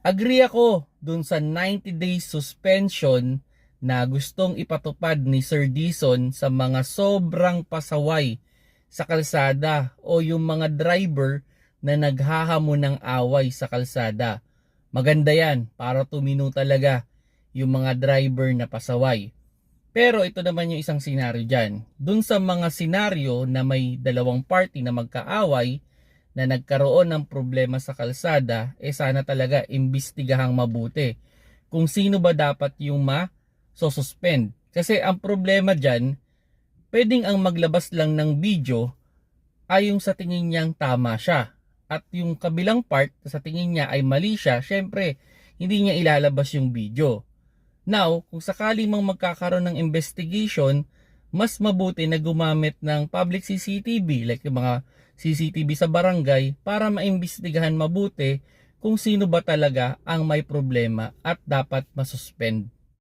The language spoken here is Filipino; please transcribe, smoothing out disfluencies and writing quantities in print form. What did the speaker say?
Agree ako dun sa 90 days suspension na gustong ipatupad ni Sir Dizon sa mga sobrang pasaway sa kalsada o yung mga driver na naghahamon ng away sa kalsada. Maganda yan para tumino talaga yung mga driver na pasaway. Pero ito naman yung isang senaryo dyan. Dun sa mga senaryo na may dalawang party na magkaaway, na nagkaroon ng problema sa kalsada, sana talaga imbestigahang mabuti kung sino ba dapat yung ma-suspend. Kasi ang problema dyan, pwedeng ang maglabas lang ng video ay yung sa tingin niyang tama siya. At yung kabilang part sa tingin niya ay mali siya, syempre hindi niya ilalabas yung video. Now, kung sakali mang magkakaroon ng investigation, mas mabuti na gumamit ng public CCTV like yung mga CCTV sa barangay para maimbestigahan mabuti kung sino ba talaga ang may problema at dapat masuspend.